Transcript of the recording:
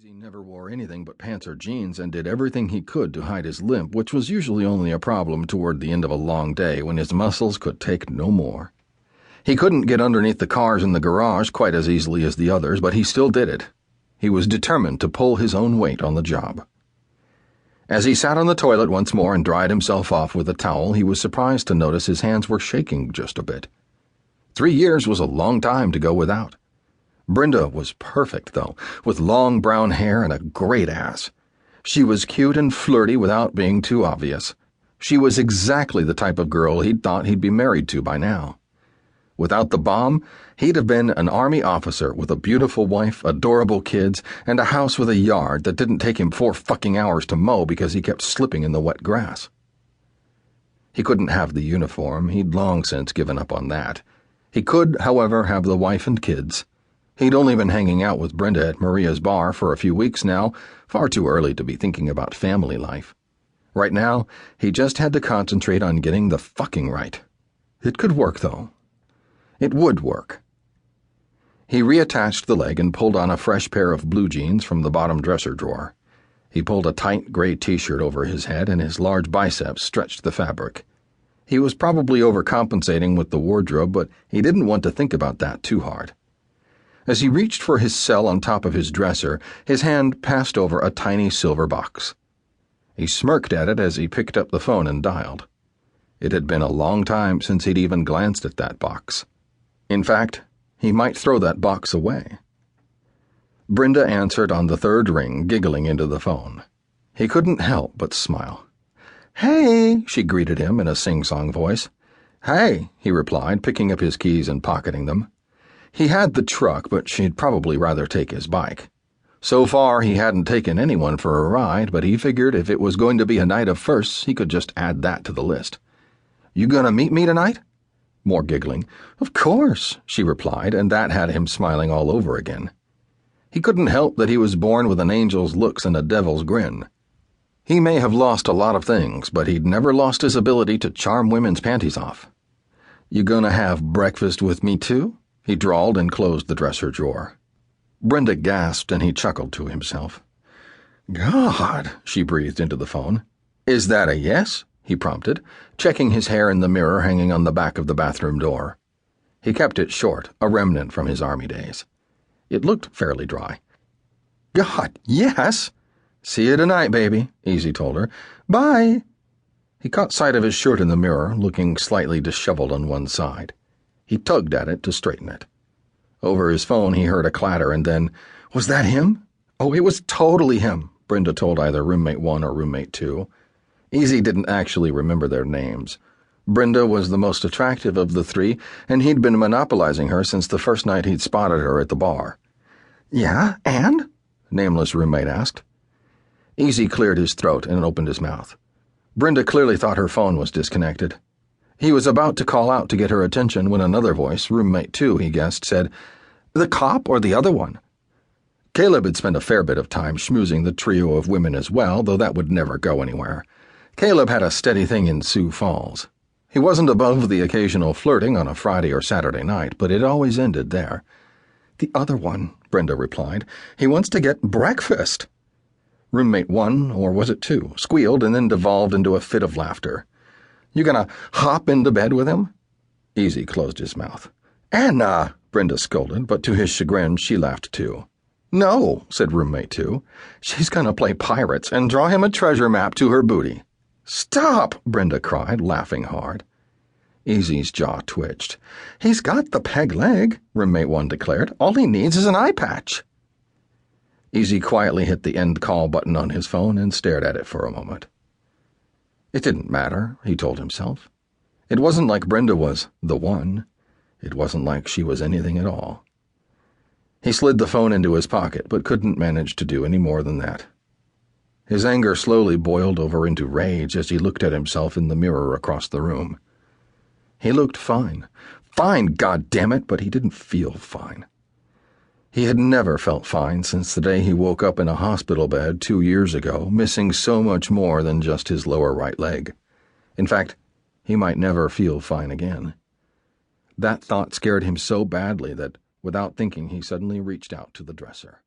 Easy never wore anything but pants or jeans and did everything he could to hide his limp, which was usually only a problem toward the end of a long day when his muscles could take no more. He couldn't get underneath the cars in the garage quite as easily as the others, but he still did it. He was determined to pull his own weight on the job. As he sat on the toilet once more and dried himself off with a towel, he was surprised to notice his hands were shaking just a bit. 3 years was a long time to go without. Brenda was perfect, though, with long brown hair and a great ass. She was cute and flirty without being too obvious. She was exactly the type of girl he'd thought he'd be married to by now. Without the bomb, he'd have been an army officer with a beautiful wife, adorable kids, and a house with a yard that didn't take him 4 fucking hours to mow because he kept slipping in the wet grass. He couldn't have the uniform. He'd long since given up on that. He could, however, have the wife and kids. He'd only been hanging out with Brenda at Maria's bar for a few weeks now, far too early to be thinking about family life. Right now, he just had to concentrate on getting the fucking right. It could work, though. It would work. He reattached the leg and pulled on a fresh pair of blue jeans from the bottom dresser drawer. He pulled a tight gray t-shirt over his head and his large biceps stretched the fabric. He was probably overcompensating with the wardrobe, but he didn't want to think about that too hard. As he reached for his cell on top of his dresser, his hand passed over a tiny silver box. He smirked at it as he picked up the phone and dialed. It had been a long time since he'd even glanced at that box. In fact, he might throw that box away. Brenda answered on the 3rd ring, giggling into the phone. He couldn't help but smile. "Hey," she greeted him in a sing-song voice. "Hey," he replied, picking up his keys and pocketing them. He had the truck, but she'd probably rather take his bike. So far, he hadn't taken anyone for a ride, but he figured if it was going to be a night of firsts, he could just add that to the list. "You gonna meet me tonight?" More giggling. "Of course," she replied, and that had him smiling all over again. He couldn't help that he was born with an angel's looks and a devil's grin. He may have lost a lot of things, but he'd never lost his ability to charm women's panties off. "You gonna have breakfast with me, too?" he drawled and closed the dresser drawer. Brenda gasped and he chuckled to himself. "God," she breathed into the phone. "Is that a yes?" he prompted, checking his hair in the mirror hanging on the back of the bathroom door. He kept it short, a remnant from his army days. It looked fairly dry. "God, yes!" "See you tonight, baby," Easy told her. "Bye." He caught sight of his shirt in the mirror, looking slightly disheveled on one side. He tugged at it to straighten it. Over his phone he heard a clatter and then, "Was that him?" "Oh, it was totally him," Brenda told either roommate 1 or roommate 2. Easy didn't actually remember their names. Brenda was the most attractive of the 3, and he'd been monopolizing her since the first night he'd spotted her at the bar. "Yeah, and?" Nameless roommate asked. Easy cleared his throat and opened his mouth. Brenda clearly thought her phone was disconnected. He was about to call out to get her attention when another voice, roommate 2, he guessed, said, "The cop or the other one?" Caleb had spent a fair bit of time schmoozing the trio of women as well, though that would never go anywhere. Caleb had a steady thing in Sioux Falls. He wasn't above the occasional flirting on a Friday or Saturday night, but it always ended there. "The other one," Brenda replied. "He wants to get breakfast." Roommate 1, or was it 2, squealed and then devolved into a fit of laughter. "You gonna hop into bed with him?" Easy closed his mouth. "Anna!" Brenda scolded, but to his chagrin she laughed too. "No," said roommate 2. "She's gonna play pirates and draw him a treasure map to her booty." "Stop!" Brenda cried, laughing hard. Easy's jaw twitched. "He's got the peg leg," roommate 1 declared. "All he needs is an eye patch." Easy quietly hit the end call button on his phone and stared at it for a moment. It didn't matter, he told himself. It wasn't like Brenda was the one. It wasn't like she was anything at all. He slid the phone into his pocket, but couldn't manage to do any more than that. His anger slowly boiled over into rage as he looked at himself in the mirror across the room. He looked fine. Fine, goddammit, but he didn't feel fine. He had never felt fine since the day he woke up in a hospital bed 2 years ago, missing so much more than just his lower right leg. In fact, he might never feel fine again. That thought scared him so badly that, without thinking, he suddenly reached out to the dresser.